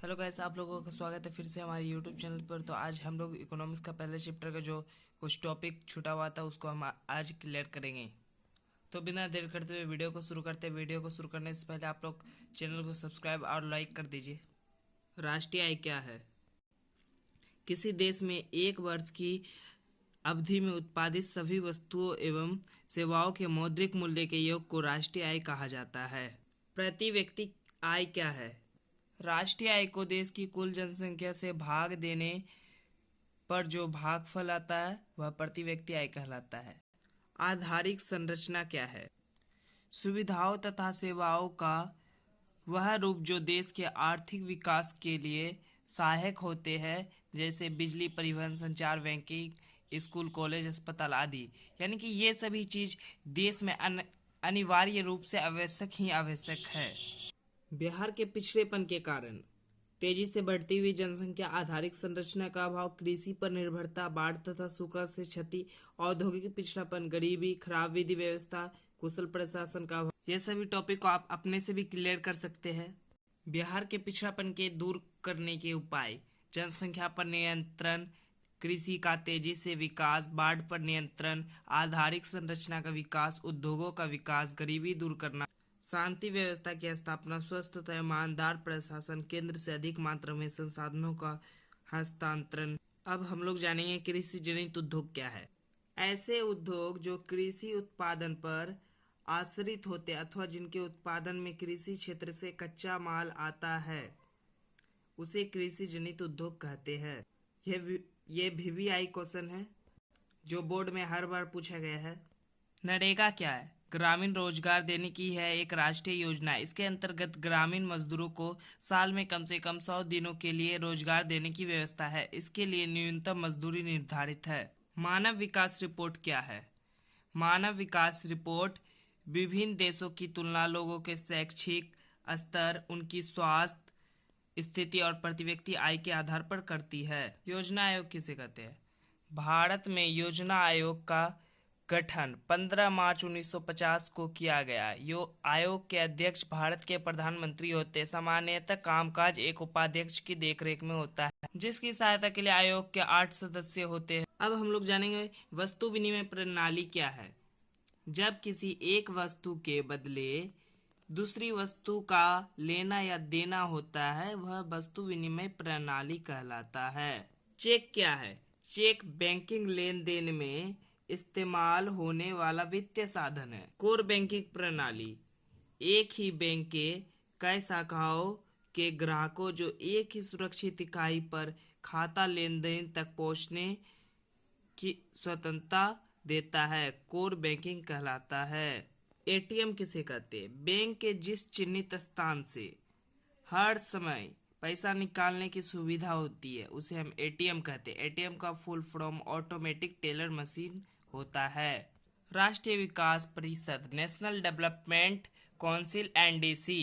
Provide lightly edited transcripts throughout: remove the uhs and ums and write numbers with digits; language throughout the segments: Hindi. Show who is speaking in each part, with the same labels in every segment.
Speaker 1: हेलो गाइस, आप लोगों का स्वागत है फिर से हमारे यूट्यूब चैनल पर। तो आज हम लोग इकोनॉमिक्स का पहले चैप्टर का जो कुछ टॉपिक छूटा हुआ था उसको हम आज क्लियर करेंगे। तो बिना देर करते हुए वीडियो को शुरू करते हैं। वीडियो को शुरू करने से पहले आप लोग चैनल को सब्सक्राइब और लाइक कर दीजिए। राष्ट्रीय आय क्या है? किसी देश में एक वर्ष की अवधि में उत्पादित सभी वस्तुओं एवं सेवाओं के मौद्रिक मूल्य के योग को राष्ट्रीय आय कहा जाता है। प्रति व्यक्ति आय क्या है? राष्ट्रीय आय को देश की कुल जनसंख्या से भाग देने पर जो भागफल आता है वह प्रति व्यक्ति आय कहलाता है। आधारिक संरचना क्या है? सुविधाओं तथा सेवाओं का वह रूप जो देश के आर्थिक विकास के लिए सहायक होते हैं, जैसे बिजली, परिवहन, संचार, बैंकिंग, स्कूल, कॉलेज, अस्पताल आदि। यानी कि ये सभी चीज देश में अनिवार्य रूप से आवश्यक ही आवश्यक है। बिहार के पिछड़ेपन के कारण तेजी से बढ़ती हुई जनसंख्या, आधारिक संरचना का अभाव, कृषि पर निर्भरता, बाढ़ तथा सूखा से क्षति, औद्योगिक पिछड़ापन, गरीबी, खराब विधि व्यवस्था, कुशल प्रशासन का अभाव, ये सभी टॉपिक को आप अपने से भी क्लियर कर सकते हैं। बिहार के पिछड़ापन के दूर करने के उपाय: जनसंख्या पर नियंत्रण, कृषि का तेजी से विकास, बाढ़ पर नियंत्रण, आधारिक संरचना का विकास, उद्योगों का विकास, गरीबी दूर करना, शांति व्यवस्था की स्थापना, स्वस्थ तथा ईमानदार प्रशासन, केंद्र से अधिक मात्रा में संसाधनों का हस्तांतरण। अब हम लोग जानेंगे कृषि जनित उद्योग क्या है। ऐसे उद्योग जो कृषि उत्पादन पर आश्रित होते अथवा जिनके उत्पादन में कृषि क्षेत्र से कच्चा माल आता है उसे कृषि जनित उद्योग कहते हैं। ये VVI क्वेश्चन है जो बोर्ड में हर बार पूछा गया है। नरेगा क्या है? ग्रामीण रोजगार देने की है एक राष्ट्रीय योजना। इसके अंतर्गत ग्रामीण मजदूरों को साल में कम से कम 100 दिनों के लिए रोजगार देने की व्यवस्था है। इसके लिए न्यूनतम मजदूरी निर्धारित है। मानव विकास रिपोर्ट क्या है? मानव विकास रिपोर्ट विभिन्न देशों की तुलना, लोगों के शैक्षिक स्तर, उनकी स्वास्थ्य स्थिति और प्रति व्यक्ति आय के आधार पर करती है। योजना आयोग किसे कहते हैं? भारत में योजना आयोग का गठन 15 मार्च 1950 को किया गया। आयोग के अध्यक्ष भारत के प्रधानमंत्री होते हैं। सामान्यतः कामकाज एक उपाध्यक्ष की देखरेख में होता है, जिसकी सहायता के लिए आयोग के 8 सदस्य होते हैं। अब हम लोग जानेंगे वस्तु विनिमय प्रणाली क्या है। जब किसी एक वस्तु के बदले दूसरी वस्तु का लेना या देना होता है वह वस्तु विनिमय प्रणाली कहलाता है। चेक क्या है? चेक बैंकिंग लेन देन में इस्तेमाल होने वाला वित्तीय साधन है। कोर बैंकिंग प्रणाली एक ही बैंक के कई शाखाओं के ग्राहकों जो एक ही सुरक्षित इकाई पर खाता लेन देन तक पहुंचने की स्वतंत्रता देता है, कोर बैंकिंग कहलाता है। एटीएम किसे कहते हैं? बैंक के जिस चिन्हित स्थान से हर समय पैसा निकालने की सुविधा होती है उसे हम एटीएम कहते हैं। एटीएम का full form automatic teller machine होता है। राष्ट्रीय विकास परिषद, national development council NDC।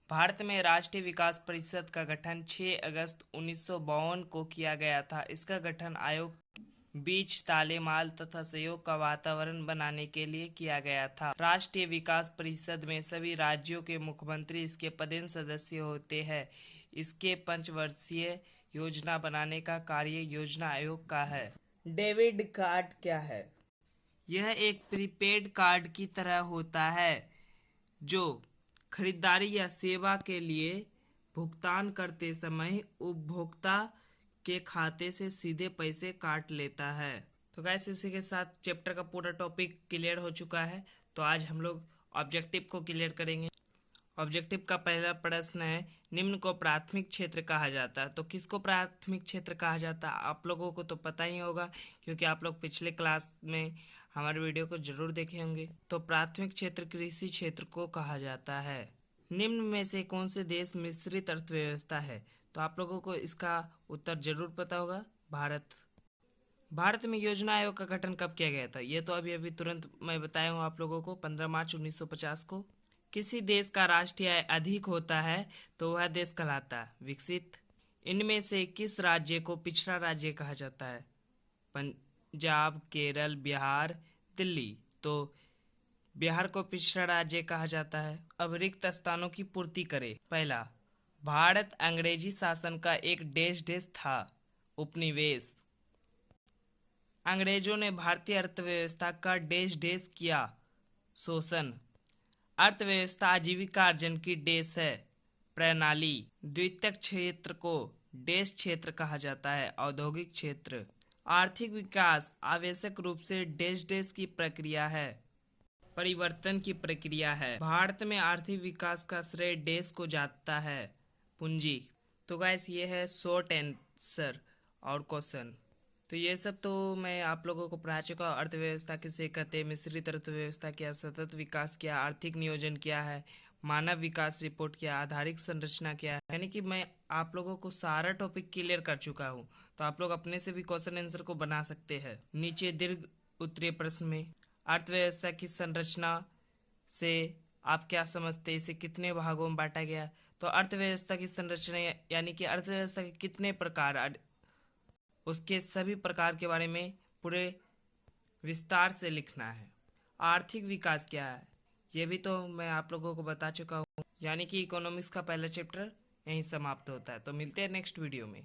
Speaker 1: Bharat में राष्ट्रीय विकास परिषद का गठन 6 अगस्त 1952 को किया गया था। इसका गठन आयोग बीच तालेमाल तथा सहयोग का वातावरण बनाने के लिए किया गया था। राष्ट्रीय विकास परिषद में सभी राज्यों के मुख्यमंत्री इसके पदेन सदस्य होते हैं। इसके पंचवर्षीय योजना बनाने का कार्य योजना आयोग का है। डेबिट कार्ड क्या है? यह एक प्रीपेड कार्ड की तरह होता है जो खरीदारी या सेवा के लिए भुगतान करते समय उपभोक्ता के खाते से सीधे पैसे काट लेता है। तो गाइस, इसी के साथ चैप्टर का पूरा टॉपिक क्लियर हो चुका है। तो आज हम लोग ऑब्जेक्टिव को क्लियर करेंगे। ऑब्जेक्टिव का पहला प्रश्न है, निम्न को प्राथमिक क्षेत्र कहा जाता है। तो किसको प्राथमिक क्षेत्र कहा जाता है आप लोगों को तो पता ही होगा, क्योंकि आप लोग पिछले क्लास में हमारे वीडियो को जरूर देखे होंगे। तो प्राथमिक क्षेत्र कृषि क्षेत्र को कहा जाता है। निम्न में से कौन से देश मिश्रित अर्थव्यवस्था है? तो आप लोगों को इसका उत्तर जरूर पता होगा, भारत। भारत में योजना आयोग का गठन कब किया गया था? ये तो अभी अभी तुरंत मैं बताया हूँ आप लोगों को, 15 मार्च 1950 को। किसी देश का राष्ट्रीय आय अधिक होता है तो वह देश कहलाता है विकसित। इनमें से किस राज्य को पिछड़ा राज्य कहा जाता है? पंजाब, केरल, बिहार, दिल्ली। तो बिहार को पिछड़ा राज्य कहा जाता है। अब रिक्त स्थानों की पूर्ति करें। पहला, भारत अंग्रेजी शासन का एक देश था। उपनिवेश। अंग्रेजों ने भारतीय अर्थव्यवस्था का देश किया शोषण। अर्थव्यवस्था आजीविका अर्जन की देश है। प्रणाली। द्वितीयक क्षेत्र को देश क्षेत्र कहा जाता है। औद्योगिक क्षेत्र। आर्थिक विकास आवश्यक रूप से देश की प्रक्रिया है, परिवर्तन की प्रक्रिया है। भारत में आर्थिक विकास का श्रेय देश को जाता है। पूंजी। तो गाइस ये है शॉर्ट आंसर और क्वेश्चन। तो ये सब तो मैं आप लोगों को पढ़ा चुका हूँ। अर्थव्यवस्था किसे कहते हैं, मिश्रित अर्थव्यवस्था क्या, सतत विकास क्या, आर्थिक नियोजन क्या है, मानव विकास रिपोर्ट क्या, आधारिक संरचना क्या है। यानी कि मैं आप लोगों को सारा टॉपिक क्लियर कर चुका हूँ। तो आप लोग अपने से भी क्वेश्चन आंसर को बना सकते हैं। नीचे दीर्घ उत्तरीय प्रश्न में अर्थव्यवस्था की संरचना से आप क्या समझते हैं, इसे कितने भागों में बांटा गया। तो अर्थव्यवस्था की संरचना यानी कि अर्थव्यवस्था के कितने प्रकार, उसके सभी प्रकार के बारे में पूरे विस्तार से लिखना है। आर्थिक विकास क्या है ये भी तो मैं आप लोगों को बता चुका हूँ। यानी कि इकोनॉमिक्स का पहला चैप्टर यहीं समाप्त होता है। तो मिलते हैं नेक्स्ट वीडियो में।